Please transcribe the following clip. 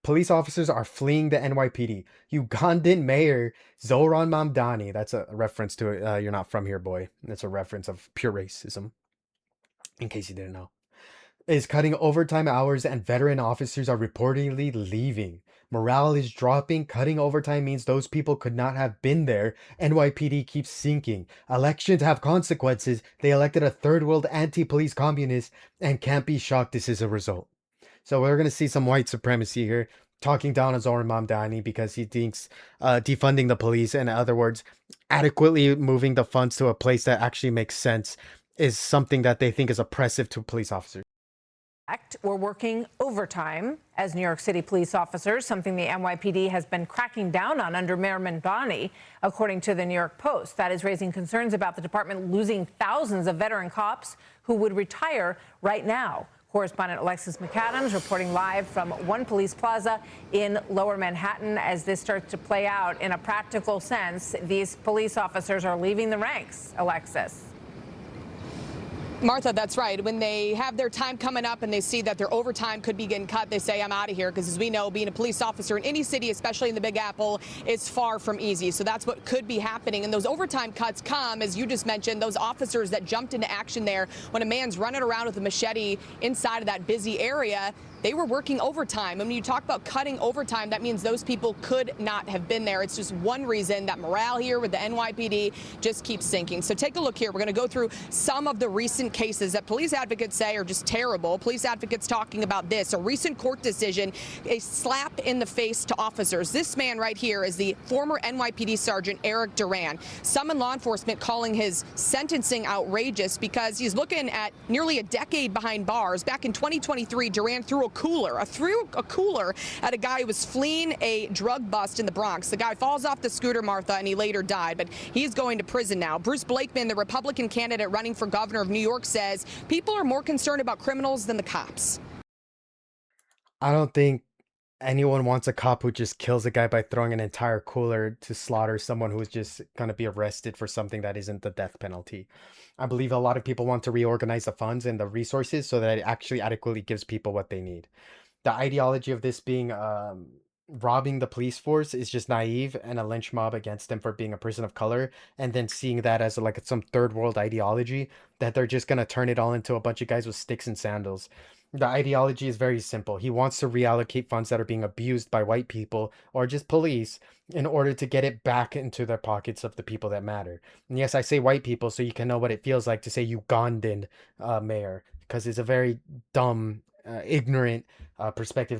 Police officers are fleeing the NYPD. Ugandan mayor Zohran Mamdani, that's a reference to You're Not From Here, Boy. That's a reference of pure racism, in case you didn't know, is cutting overtime hours and veteran officers are reportedly leaving. Morale is dropping. Cutting overtime means those people could not have been there. NYPD keeps sinking. Elections have consequences. They elected a third world anti police communist and can't be shocked this is a result. So we're going to see some white supremacy here, talking down on Zoran Mamdani because he thinks defunding the police, in other words, adequately moving the funds to a place that actually makes sense, is something that they think is oppressive to police officers. We're working overtime as New York City police officers, something the NYPD has been cracking down on under Mayor Mamdani, according to the New York Post. That is raising concerns about the department losing thousands of veteran cops who would retire right now. Correspondent Alexis McAdams reporting live from One Police Plaza in Lower Manhattan. As this starts to play out in a practical sense, these police officers are leaving the ranks. Alexis. Martha, that's right. When they have their time coming up and they see that their overtime could be getting cut, they say, I'm out of here. Because as we know, being a police officer in any city, especially in the Big Apple, is far from easy. So that's what could be happening. And those overtime cuts come, as you just mentioned, those officers that jumped into action there when a man's running around with a machete inside of that busy area. They were working overtime. And when you talk about cutting overtime, that means those people could not have been there. It's just one reason that morale here with the NYPD just keeps sinking. So take a look here. We're going to go through some of the recent cases that police advocates say are just terrible. Police advocates talking about this. A recent court decision, a slap in the face to officers. This man right here is the former NYPD Sergeant Eric Duran. Some in law enforcement calling his sentencing outrageous because he's looking at nearly a decade behind bars. Back in 2023, Duran threw a cooler at a guy who was fleeing a drug bust in the Bronx. The guy falls off the scooter, Martha, and he later died, but he's going to prison now. Bruce Blakeman, the Republican candidate running for governor of New York, says people are more concerned about criminals than the cops. I don't think anyone wants a cop who just kills a guy by throwing an entire cooler to slaughter someone who's just going to be arrested for something that isn't the death penalty. I believe a lot of people want to reorganize the funds and the resources so that it actually adequately gives people what they need. The ideology of this being robbing the police force is just naive and a lynch mob against them for being a person of color, and then seeing that as like some third world ideology that they're just going to turn it all into a bunch of guys with sticks and sandals. The ideology is very simple. He wants to reallocate funds that are being abused by white people or just police in order to get it back into the pockets of the people that matter. And yes, I say white people so you can know what it feels like to say Ugandan mayor, because it's a very dumb, ignorant perspective